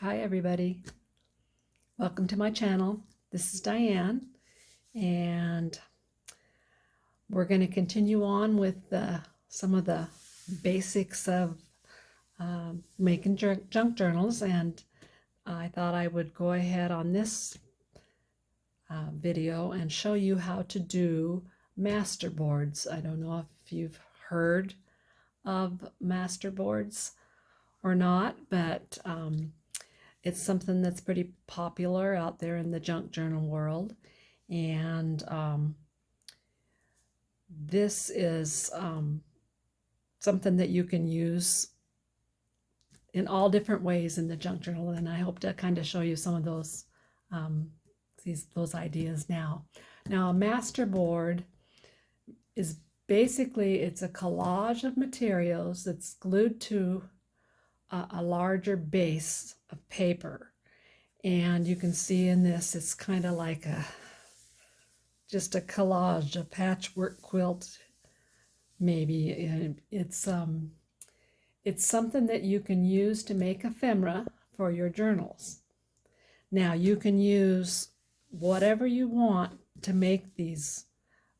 Hi everybody, welcome to my channel. This is Diane, and we're going to continue on with some of the basics of making junk journals, and I thought I would go ahead on this video and show you how to do masterboards. I don't know if you've heard of masterboards or not, but it's something that's pretty popular out there in the junk journal world, and this is something that you can use in all different ways in the junk journal, and I hope to kind of show you some of those those ideas now. Now, a masterboard is basically, it's a collage of materials that's glued to a larger base of paper, and you can see in this it's kind of like just a collage, a patchwork quilt maybe, and it's something that you can use to make ephemera for your journals. Now you can use whatever you want to make these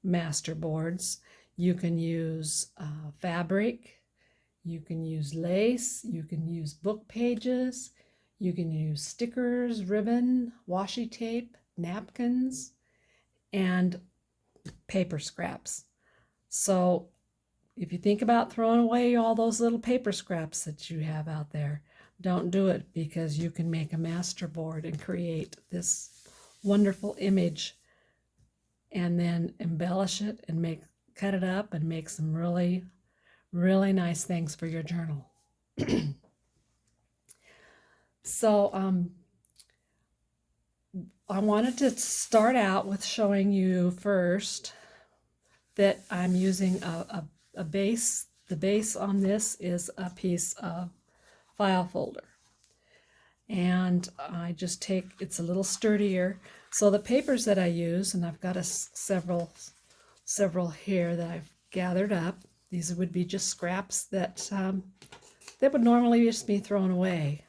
masterboards. You can use fabric, you can use lace, you can use book pages, you can use stickers, ribbon, washi tape, napkins, and paper scraps. So if you think about throwing away all those little paper scraps that you have out there, don't do it, because you can make a masterboard and create this wonderful image and then embellish it and cut it up and make some really nice things for your journal. So I wanted to start out with showing you first that I'm using a base. The base on this is a piece of file folder, and I just take, it's a little sturdier. So the papers that I use, and I've got several here that I've gathered up. These would be just scraps that would normally just be thrown away,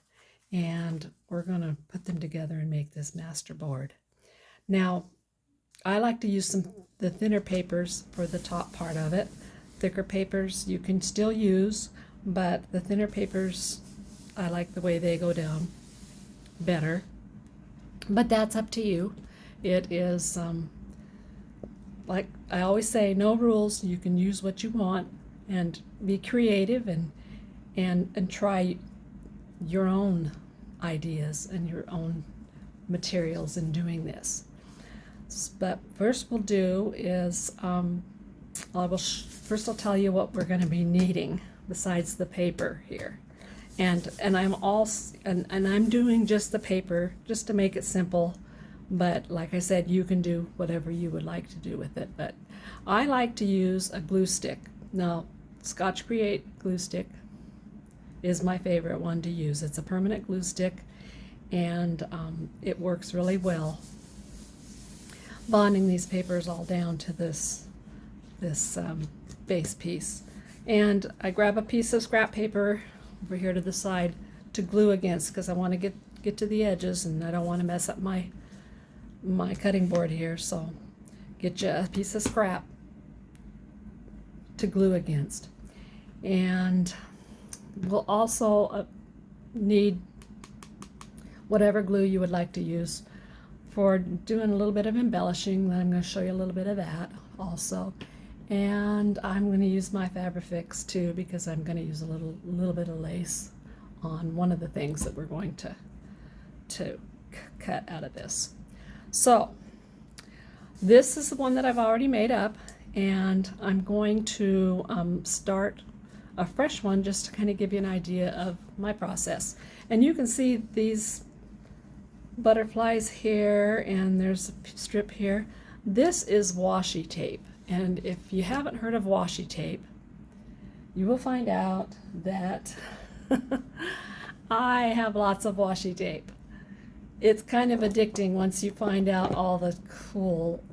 and we're going to put them together and make this masterboard. Now, I like to use the thinner papers for the top part of it. Thicker papers you can still use, but the thinner papers, I like the way they go down better. But that's up to you. It is like I always say, no rules. You can use what you want and be creative and try your own ideas and your own materials in doing this. But first we'll do is first I'll tell you what we're going to be needing besides the paper here. And I'm doing just the paper just to make it simple, but like I said, you can do whatever you would like to do with it. But I like to use a glue stick. Now, Scotch Create glue stick is my favorite one to use. It's a permanent glue stick, and it works really well bonding these papers all down to this base piece. And I grab a piece of scrap paper over here to the side to glue against, because I want to get to the edges, and I don't want to mess up my cutting board here. So get you a piece of scrap to glue against, and we'll also need whatever glue you would like to use for doing a little bit of embellishing. I'm going to show you a little bit of that also. And I'm going to use my Fabrifix too, because I'm going to use a little bit of lace on one of the things that we're going to cut out of this. So this is the one that I've already made up, and I'm going to start a fresh one just to kind of give you an idea of my process. And you can see these butterflies here, and there's a strip here. This is washi tape. And if you haven't heard of washi tape, you will find out that I have lots of washi tape. It's kind of addicting once you find out all the cool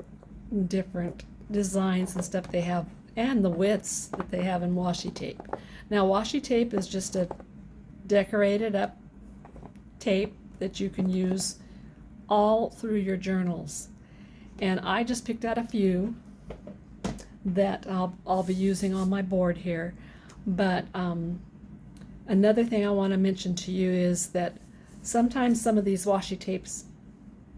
different designs and stuff they have, and the widths that they have in washi tape. Now, washi tape is just a decorated up tape that you can use all through your journals. And I just picked out a few that I'll be using on my board here. But another thing I want to mention to you is that sometimes some of these washi tapes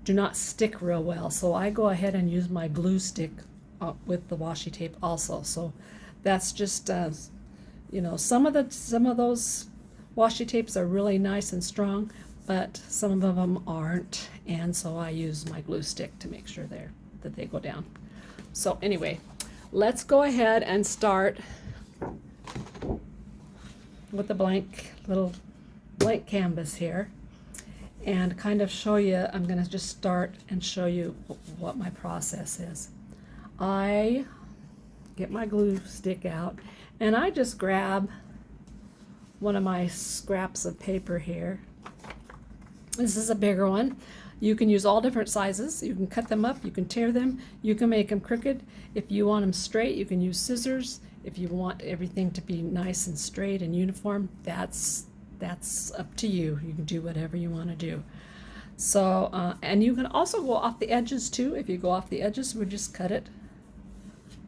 do not stick real well, so I go ahead and use my glue stick with the washi tape also. So that's just you know, some of those washi tapes are really nice and strong, but some of them aren't, and so I use my glue stick to make sure that they go down. So anyway, let's go ahead and start with the little blank canvas here and kind of show you. I'm going to just start and show you what my process is. I get my glue stick out and I just grab one of my scraps of paper here. This is a bigger one. You can use all different sizes. You can cut them up, you can tear them, you can make them crooked. If you want them straight, you can use scissors. If you want everything to be nice and straight and uniform, that's up to you. You can do whatever you want to do. So, and you can also go off the edges too. If you go off the edges, we just cut it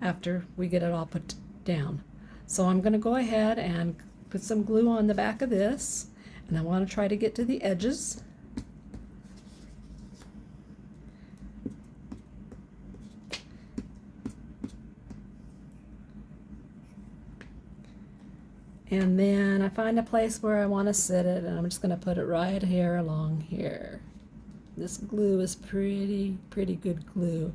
after we get it all put down. So I'm going to go ahead and put some glue on the back of this, and I want to try to get to the edges. And then I find a place where I want to sit it, and I'm just going to put it right here along here. This glue is pretty good glue.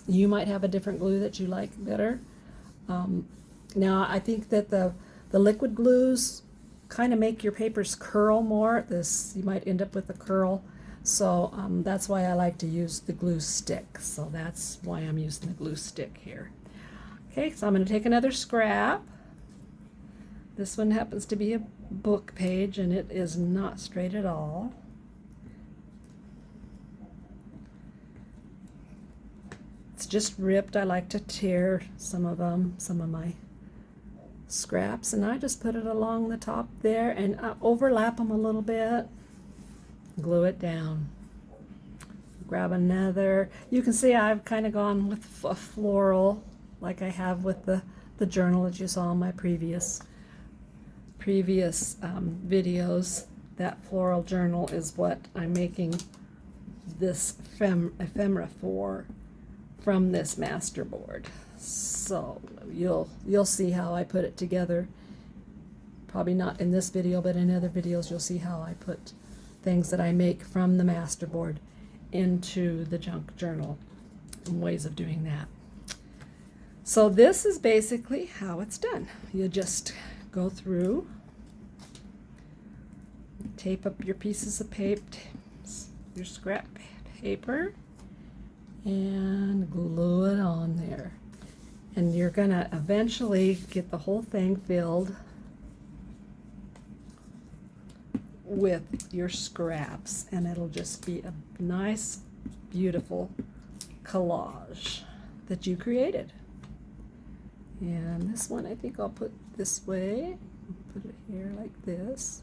You might have a different glue that you like better. Now I think that the liquid glues kind of make your papers curl more. You might end up with a curl. So that's why I like to use the glue stick. So that's why I'm using the glue stick here. Okay, so I'm going to take another scrap. This one happens to be a book page, and it is not straight at all. It's just ripped. I like to tear some of my scraps, and I just put it along the top there and overlap them a little bit, glue it down. Grab another. You can see I've kind of gone with a floral like I have with the journal that you saw in my previous videos. That floral journal is what I'm making this ephemera for from this Masterboard. So you'll see how I put it together. Probably not in this video, but in other videos you'll see how I put things that I make from the Masterboard into the junk journal and ways of doing that. So this is basically how it's done. You just go through, tape up your pieces of paper, your scrap paper, and glue it on there. And you're gonna eventually get the whole thing filled with your scraps, and it'll just be a nice, beautiful collage that you created. And this one I think I'll put this way, put it here like this.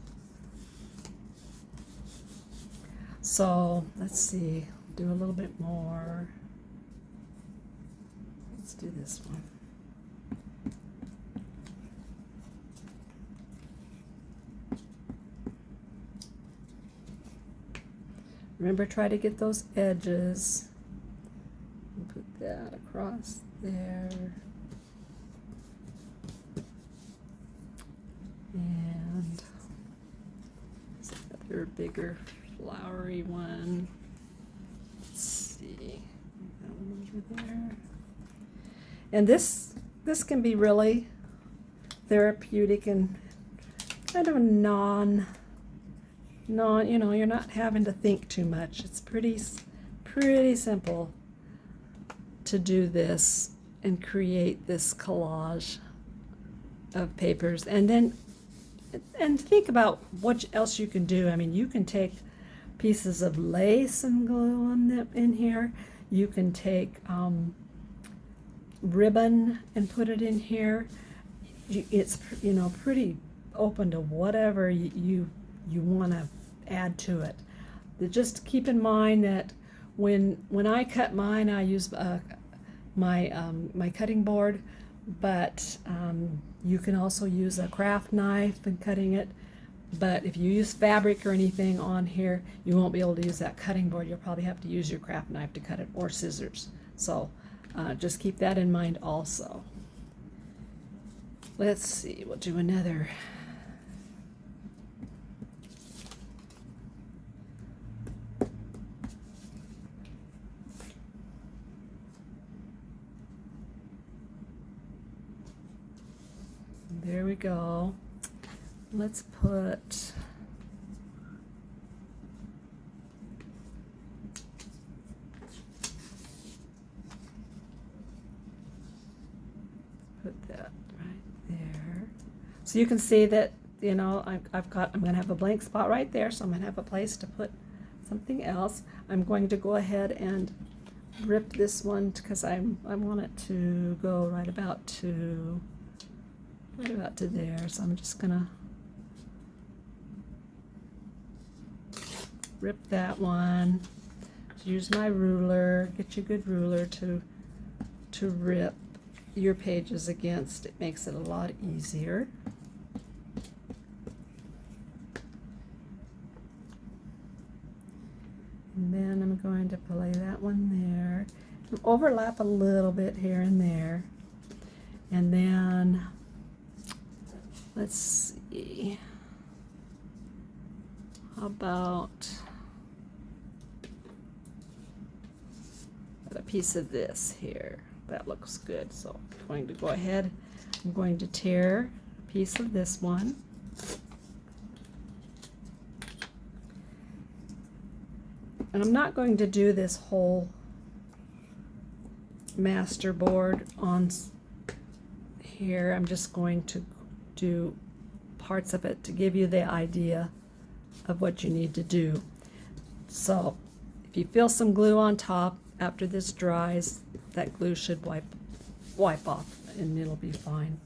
So let's see, do a little bit more. Let's do this one. Remember, try to get those edges. Put that across there. And another bigger flowery one. Let's see, that one over there. And this can be really therapeutic and kind of a non, you know, you're not having to think too much. It's pretty simple to do this and create this collage of papers. And think about what else you can do. I mean, you can take pieces of lace and glue them in here. You can take ribbon and put it in here. It's, you know, pretty open to whatever you you want to add to it. Just keep in mind that when I cut mine, I use my cutting board, but you can also use a craft knife in cutting it. But if you use fabric or anything on here, you won't be able to use that cutting board. You'll probably have to use your craft knife to cut it, or scissors. So just keep that in mind also. Let's see, we'll do another. There we go. Let's put that right there. So you can see that, you know, I'm going to have a blank spot right there, so I'm going to have a place to put something else. I'm going to go ahead and rip this one because I want it to go right about to there. So I'm just going to rip that one. Use my ruler. Get you a good ruler to rip your pages against. It makes it a lot easier. And then I'm going to play that one there. Overlap a little bit here and there. And then let's see. How about a piece of this here? That looks good. So I'm going to go ahead. I'm going to tear a piece of this one. And I'm not going to do this whole Masterboard on here. I'm just going to do parts of it to give you the idea of what you need to do. So if you feel some glue on top after this dries, that glue should wipe off and it'll be fine.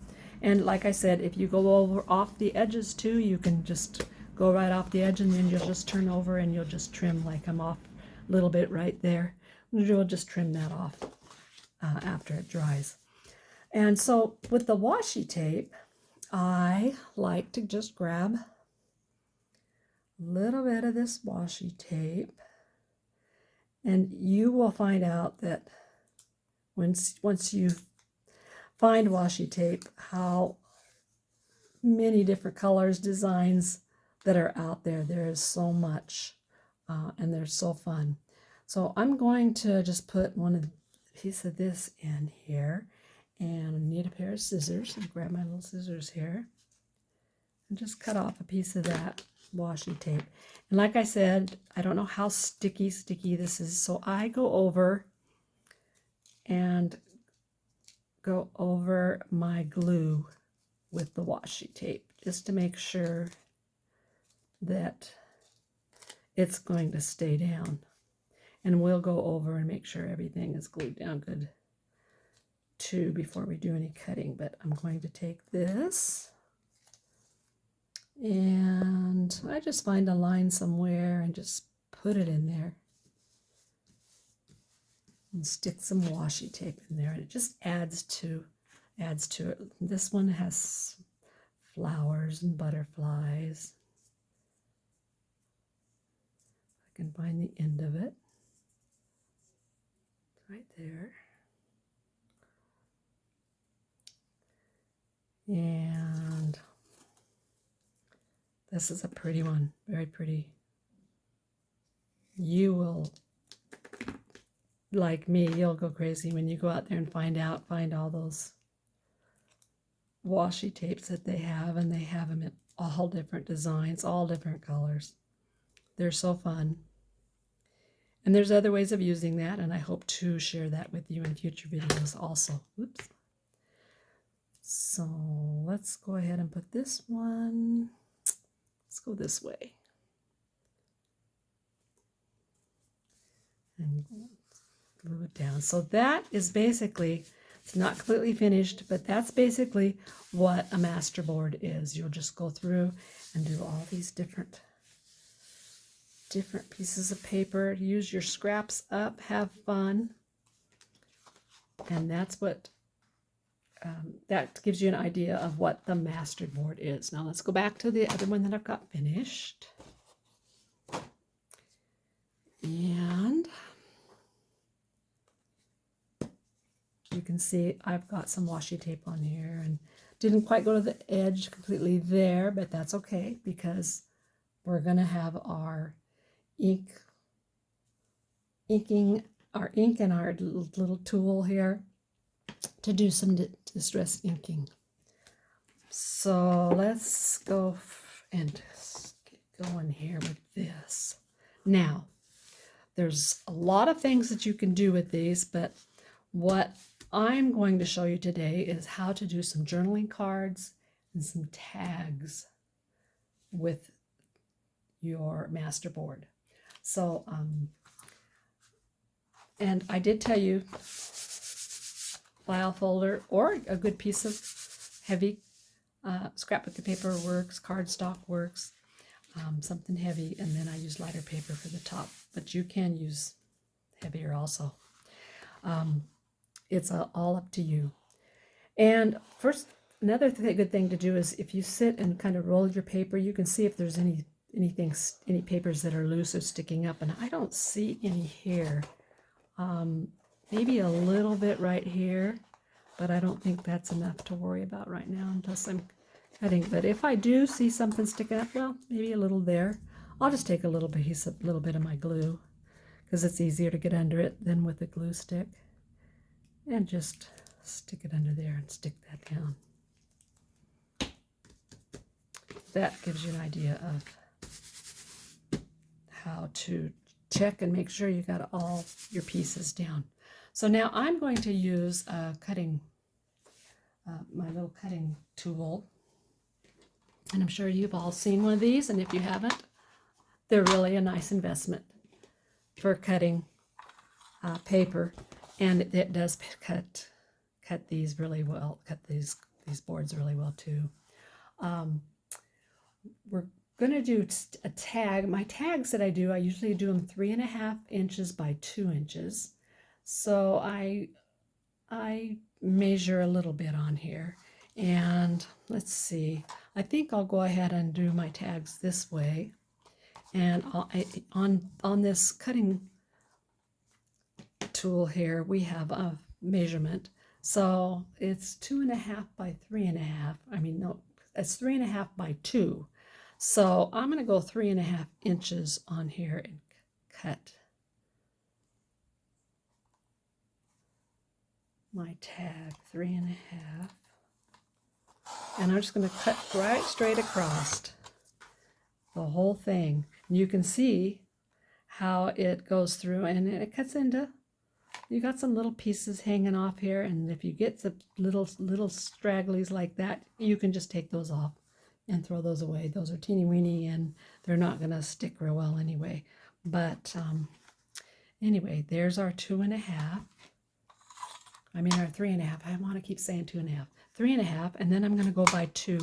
And like I said, if you go over off the edges too, you can just go right off the edge and then you'll just turn over and you'll just trim, like I'm off a little bit right there. You'll just trim that off after it dries. And so with the washi tape, I like to just grab a little bit of this washi tape, and you will find out that once you find washi tape, how many different colors, designs that are out there. There is so much, and they're so fun. So I'm going to just put piece of this in here, and I need a pair of scissors. I'll grab my little scissors here and just cut off a piece of that washi tape. And like I said, I don't know how sticky this is, so I go over my glue with the washi tape just to make sure that it's going to stay down. And we'll go over and make sure everything is glued down good too before we do any cutting. But I'm going to take this, and I just find a line somewhere and just put it in there and stick some washi tape in there, and it just adds to it. This one has flowers and butterflies. I can find the end of it right there. And this is a pretty one, very pretty. You will, like me, you'll go crazy when you go out there and find all those washi tapes that they have, and they have them in all different designs, all different colors. They're so fun. And there's other ways of using that, and I hope to share that with you in future videos also. Oops. So let's go ahead and put this one. Let's go this way. And glue it down. So that is basically, it's not completely finished, but that's basically what a Masterboard is. You'll just go through and do all these different different pieces of paper. Use your scraps up, have fun. And that's what, that gives you an idea of what the Masterboard is. Now let's go back to the other one that I've got finished. And you can see I've got some washi tape on here and didn't quite go to the edge completely there, but that's okay because we're going to have our ink and our little tool here to do some distress inking. So let's go and get going here with this. Now, there's a lot of things that you can do with these, but what I'm going to show you today is how to do some journaling cards and some tags with your Masterboard. So, and I did tell you file folder or a good piece of heavy scrapbook of paper works, cardstock works, something heavy, and then I use lighter paper for the top, but you can use heavier also. It's all up to you. And first, another good thing to do is if you sit and kind of roll your paper, you can see if there's any papers that are loose or sticking up, and I don't see any here. Maybe a little bit right here, but I don't think that's enough to worry about right now unless I'm cutting. But if I do see something sticking up, well, maybe a little there. I'll just take a little bit of my glue because it's easier to get under it than with a glue stick. And just stick it under there and stick that down. That gives you an idea of how to check and make sure you got all your pieces down. So now I'm going to use my little cutting tool. And I'm sure you've all seen one of these, and if you haven't, they're really a nice investment for cutting paper. And it does cut these really well, cut these boards really well too. We're going to do a tag. My tags that I usually do them 3.5 inches by 2 inches. So I measure a little bit on here. And let's see, I think I'll go ahead and do my tags this way. And on this cutting tool here, we have a measurement. So it's 2.5 by 3.5. I mean, no, it's 3.5 by 2. So I'm going to go 3.5 inches on here and cut my tag 3.5. And I'm just going to cut right straight across the whole thing. And you can see how it goes through, and it cuts into, you got some little pieces hanging off here, and if you get the little stragglies like that, you can just take those off and throw those away. Those are teeny weeny and they're not going to stick real well anyway. But anyway, there's our 2.5. I mean our 3.5. I want to keep saying 2.5. 3.5, and then I'm going to go by 2.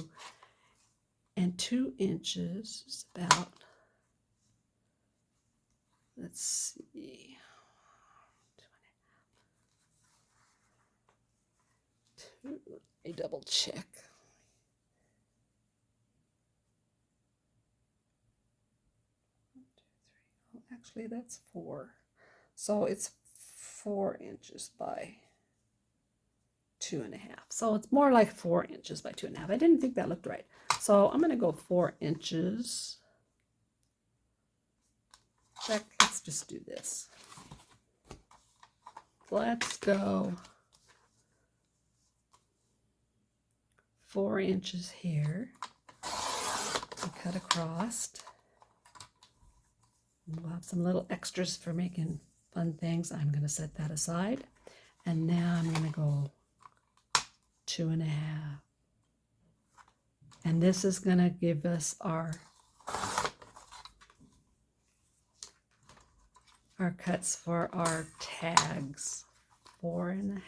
And 2 inches is about, let's see, 2.5. Let me double check. Actually, that's 4. So it's 4 inches by 2.5. So it's more like 4 inches by 2.5. I didn't think that looked right. So I'm going to go 4 inches. Let's just do this. Let's go 4 inches here. And cut across. We'll have some little extras for making fun things. I'm going to set that aside. And now I'm going to go 2.5. And this is going to give us our cuts for our tags. 4.5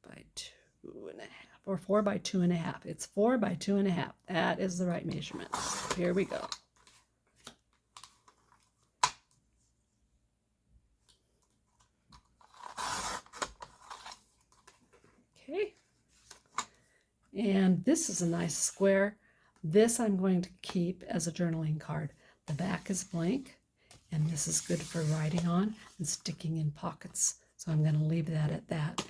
by 2.5. or 4 by 2.5. It's 4 by 2.5. That is the right measurement. Here we go. Okay. And this is a nice square. This I'm going to keep as a journaling card. The back is blank, and this is good for writing on and sticking in pockets. So I'm going to leave that at that.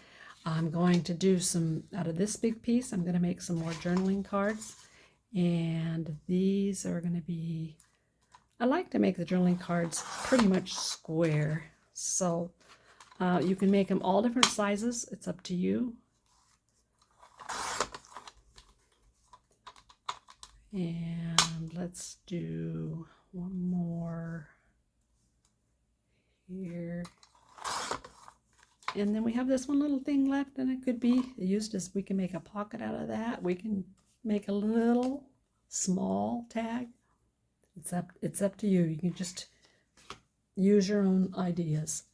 I'm going to do some, out of this big piece, I'm going to make some more journaling cards. And these are going to be, I like to make the journaling cards pretty much square. So you can make them all different sizes. It's up to you. And let's do one more here. And then we have this one little thing left, and it could be used as, we can make a pocket out of that. We can make a little small tag. It's up to you. You can just use your own ideas.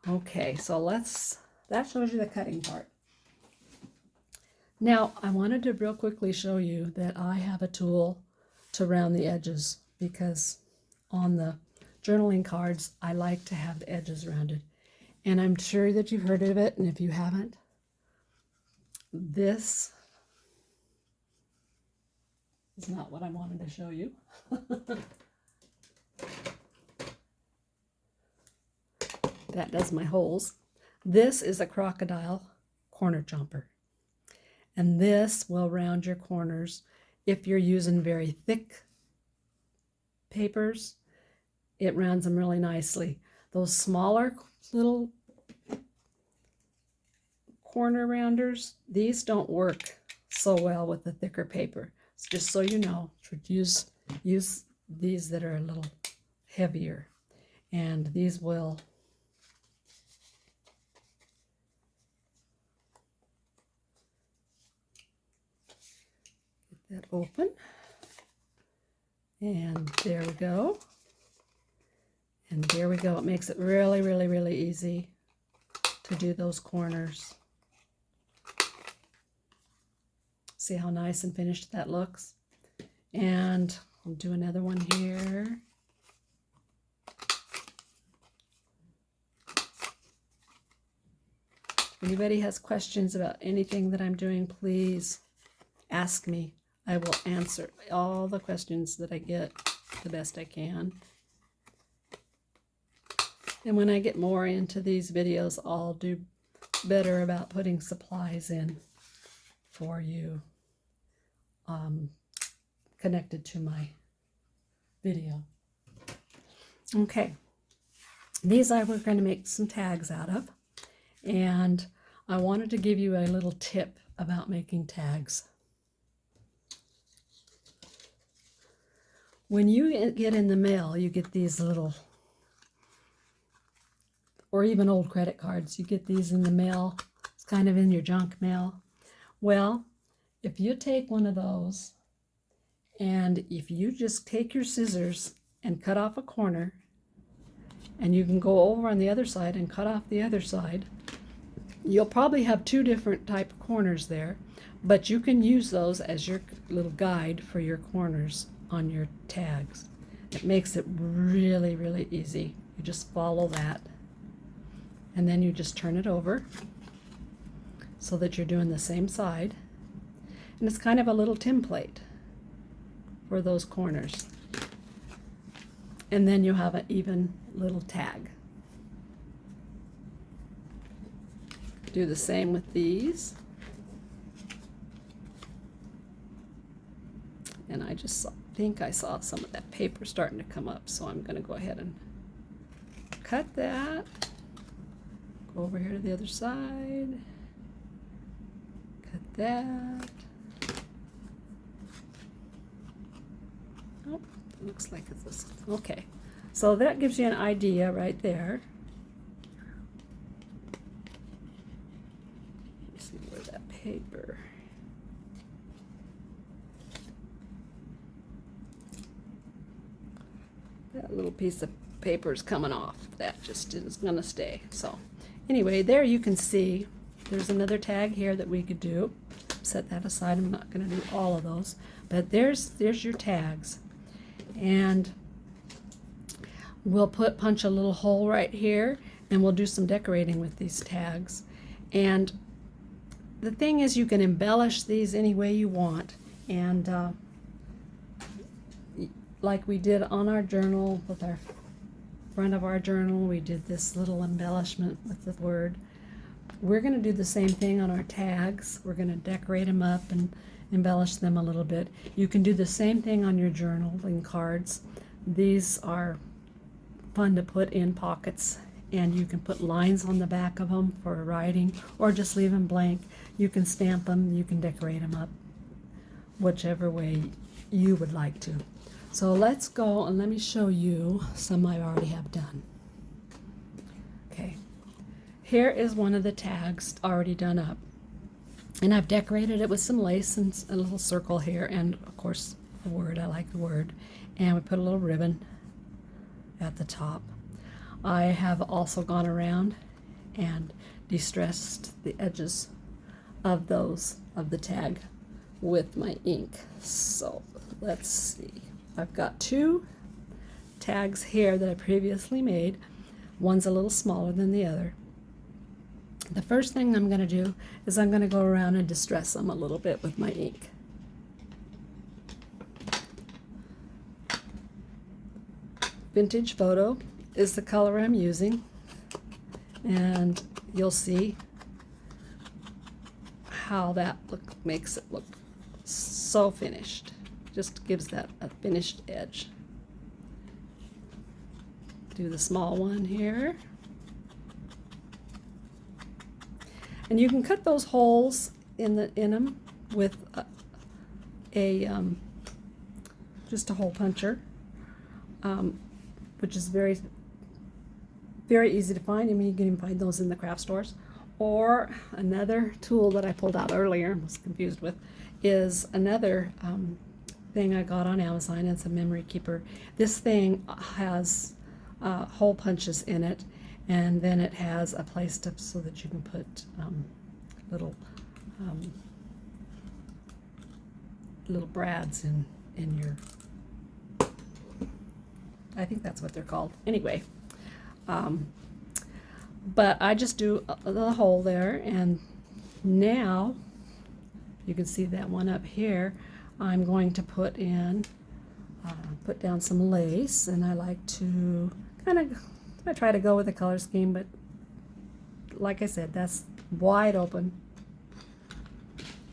Okay, so that shows you the cutting part. Now, I wanted to real quickly show you that I have a tool to round the edges, because on the journaling cards, I like to have the edges rounded. And I'm sure that you've heard of it, and if you haven't, this is not what I wanted to show you. That does my holes. This is a crocodile corner chomper. And this will round your corners. If you're using very thick papers, it rounds them really nicely. Those smaller little corner rounders, these don't work so well with the thicker paper. So just so you know, use these that are a little heavier, and these will get that open, and there we go. And there we go. It makes it really, really, really easy to do those corners. See how nice and finished that looks? And I'll do another one here. If anybody has questions about anything that I'm doing, please ask me. I will answer all the questions that I get the best I can. And when I get more into these videos, I'll do better about putting supplies in for you connected to my video. Okay, these I were going to make some tags out of, and I wanted to give you a little tip about making tags. When you get in the mail, you get these little, or even old credit cards, you get these in the mail. It's kind of in your junk mail. Well, if you take one of those, and if you just take your scissors and cut off a corner, and you can go over on the other side and cut off the other side, you'll probably have two different type of corners there, but you can use those as your little guide for your corners on your tags. It makes it really, really easy. You just follow that, and then you just turn it over so that you're doing the same side. And it's kind of a little template for those corners. And then you have an even little tag. Do the same with these. And I just think I saw some of that paper starting to come up, so I'm going to go ahead and cut that. Go over here to the other side. Cut that. Oh, it looks like it's this. Okay, so that gives you an idea right there. Let's see where that paper. That little piece of paper is coming off. That just is going to stay. So anyway, there you can see there's another tag here that we could do. set that aside. I'm not going to do all of those, but there's your tags, and we'll punch a little hole right here, and we'll do some decorating with these tags. And the thing is, you can embellish these any way you want, and like we did on our journal, with our front of our journal, we did this little embellishment with the word. We're going to do the same thing on our tags. We're going to decorate them up and embellish them a little bit. You can do the same thing on your journaling cards. These are fun to put in pockets, and you can put lines on the back of them for writing, or just leave them blank. You can stamp them, you can decorate them up, whichever way you would like to. So let's go and let me show you some I already have done. Okay, here is one of the tags already done up, and I've decorated it with some lace and a little circle here, and of course the word. I like the word, and we put a little ribbon at the top. I have also gone around and distressed the edges of the tag with my ink. So let's see. I've got two tags here that I previously made. One's a little smaller than the other. The first thing I'm going to do is I'm going to go around and distress them a little bit with my ink. Vintage Photo is the color I'm using, and you'll see how that makes it look so finished. Just gives that a finished edge. Do the small one here. And you can cut those holes in them with just a hole puncher, which is very easy to find. I mean, you can even find those in the craft stores. Or another tool that I pulled out earlier and was confused with is another thing I got on Amazon. It's a memory keeper. This thing has hole punches in it, and then it has a place so that you can put little brads in your, I think that's what they're called. Anyway, but I just do the hole there, and now you can see that one up here. I'm going to put down some lace, and I like to I try to go with the color scheme, but like I said, that's wide open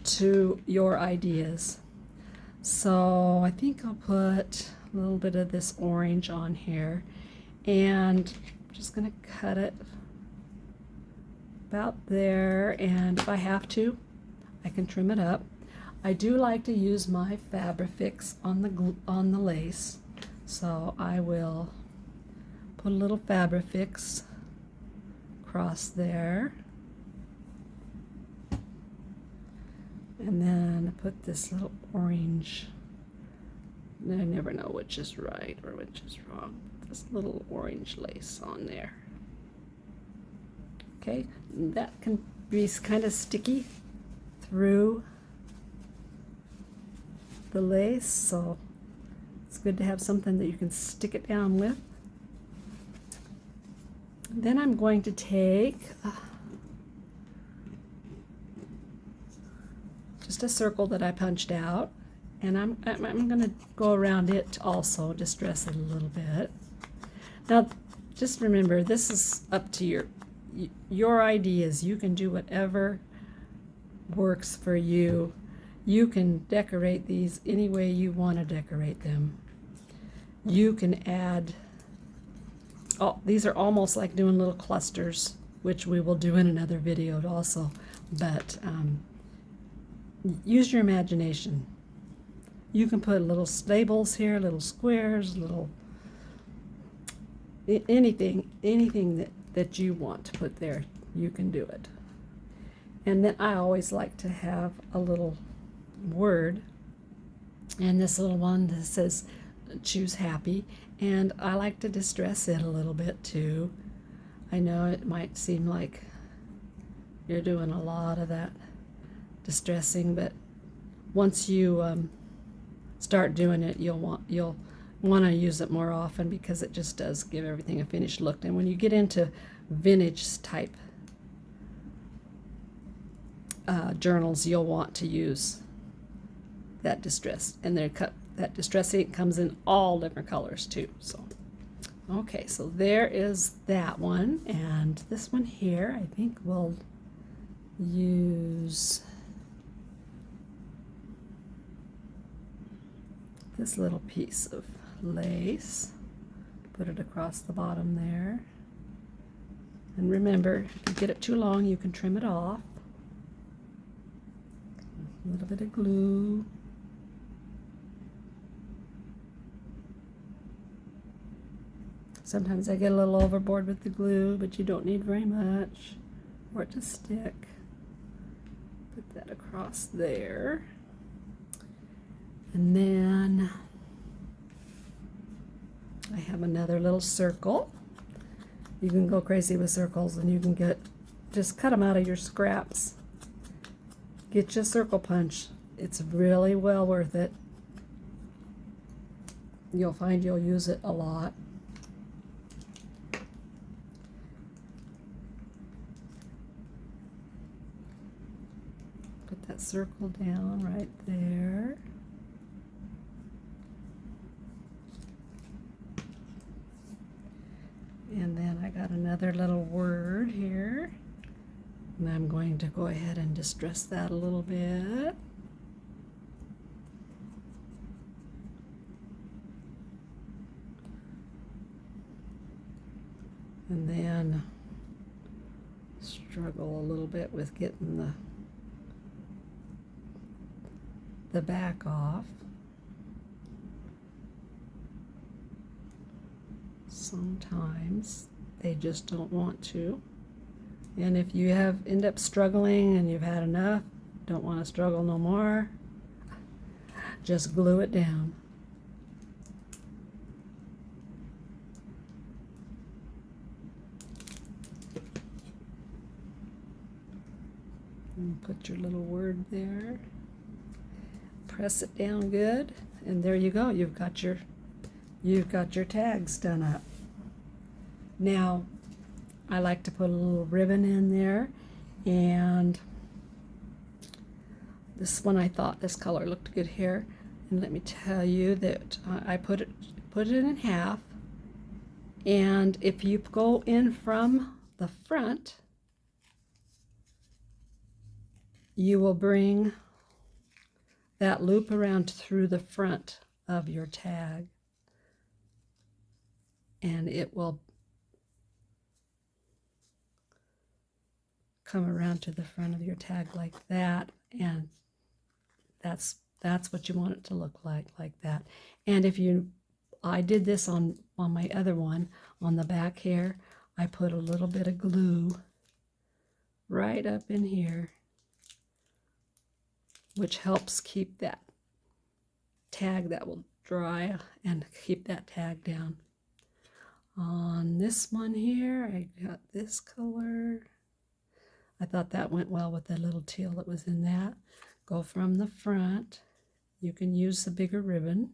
to your ideas. So I think I'll put a little bit of this orange on here, and I'm just going to cut it about there, and if I have to, I can trim it up. I do like to use my Fabrifix on the lace, so I will put a little Fabrifix across there, and then put this little orange. I never know which is right or which is wrong. This little orange lace on there. Okay, that can be kind of sticky through the lace, so it's good to have something that you can stick it down with. Then I'm going to take just a circle that I punched out, and I'm going to go around it also, distress it a little bit. Now, just remember, this is up to your ideas. You can do whatever works for you. You can decorate these any way you want to decorate them. You can add, these are almost like doing little clusters, which we will do in another video also, but use your imagination. You can put little labels here, little squares, little anything that you want to put there, you can do it. And then I always like to have a little word, and this little one that says choose happy, and I like to distress it a little bit too. I know it might seem like you're doing a lot of that distressing, but once you start doing it, you'll want to use it more often because it just does give everything a finished look. And when you get into vintage type journals, you'll want to use that distress, and that distress ink comes in all different colors too. So okay, so there is that one, and this one here I think we'll use this little piece of lace, put it across the bottom there, and remember, if you get it too long you can trim it off. A little bit of glue. Sometimes I get a little overboard with the glue, but you don't need very much for it to stick. Put that across there. And then I have another little circle. You can go crazy with circles, and you can just cut them out of your scraps. Get your circle punch. It's really well worth it. You'll find you'll use it a lot. Put that circle down right there. And then I got another little word here. And I'm going to go ahead and distress that a little bit. And then struggle a little bit with getting the back off. Sometimes they just don't want to. And if you end up struggling and you've had enough, don't want to struggle no more, just glue it down. And put your little word there. Press it down good, and there you go. You've got your tags done up. Now, I like to put a little ribbon in there, and this one I thought this color looked good here. And let me tell you that I put it in half, and if you go in from the front, you will bring that loop around through the front of your tag, and it will come around to the front of your tag like that, and that's what you want it to look like that. And I did this on my other one, on the back here, I put a little bit of glue right up in here, which helps keep that tag, that will dry and keep that tag down. On this one here, I got this color. I thought that went well with the little teal that was in that. Go from the front. You can use the bigger ribbon.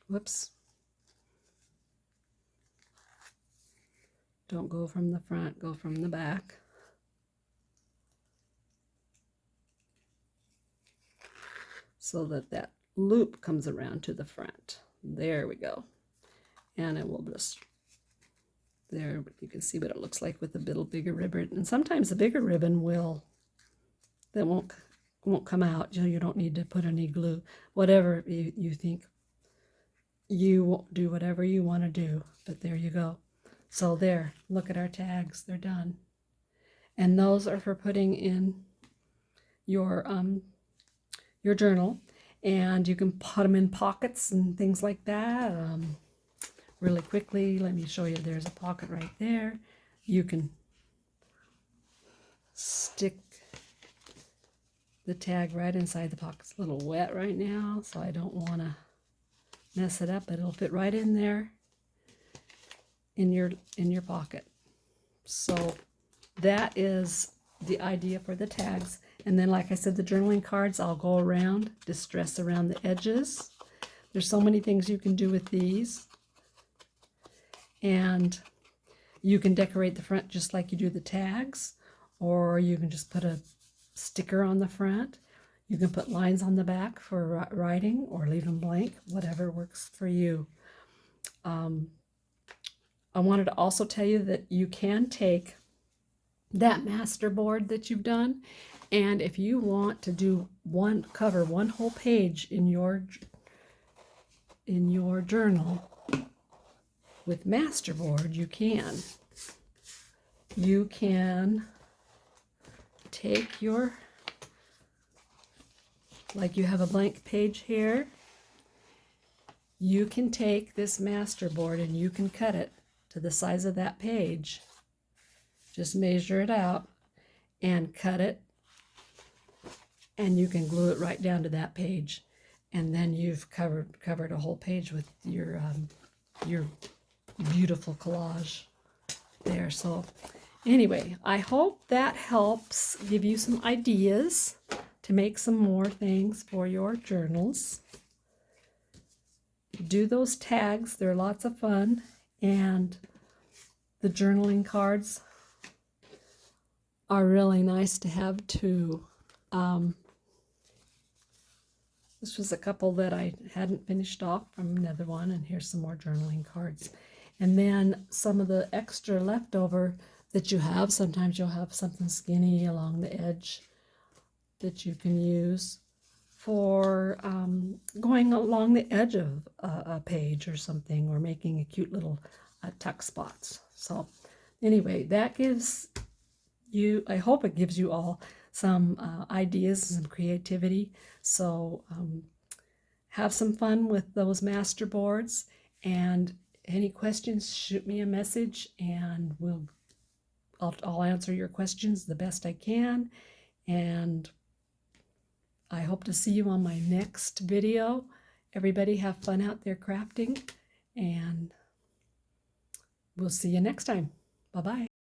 Whoops. Don't go from the front, go from the back. So that loop comes around to the front. There we go. And it will just, there, you can see what it looks like with the little bigger ribbon. And sometimes the bigger ribbon won't come out. You don't need to put any glue. Whatever you think, you won't do whatever you want to do. But there you go. So there, look at our tags. They're done. And those are for putting in your journal. And you can put them in pockets and things like that. Really quickly, let me show you. There's a pocket right there. You can stick the tag right inside the pocket. It's a little wet right now, so I don't want to mess it up, but it'll fit right in there. in your pocket. So that is the idea for the tags. And then, like I said, the journaling cards, I'll go around, distress around the edges. There's so many things you can do with these. And you can decorate the front just like you do the tags, or you can just put a sticker on the front. You can put lines on the back for writing or leave them blank, whatever works for you. I wanted to also tell you that you can take that Masterboard that you've done, and if you want to do cover one whole page in your journal with Masterboard, you can. You can take your, like you have a blank page here, you can take this Masterboard and you can cut it to the size of that page. Just measure it out and cut it, and you can glue it right down to that page, and then you've covered a whole page with your beautiful collage there. So anyway, I hope that helps give you some ideas to make some more things for your journals. Do those tags, they're lots of fun, and the journaling cards are really nice to have too. This was a couple that I hadn't finished off from another one, and here's some more journaling cards. And then some of the extra leftover that you have, sometimes you'll have something skinny along the edge that you can use for going along the edge of a page or something, or making a cute little tuck spots. So anyway, that gives you, I hope it gives you all some ideas and some creativity. So have some fun with those Masterboards, and any questions, shoot me a message, and I'll answer your questions the best I can. And I hope to see you on my next video. Everybody have fun out there crafting, and we'll see you next time. Bye-bye.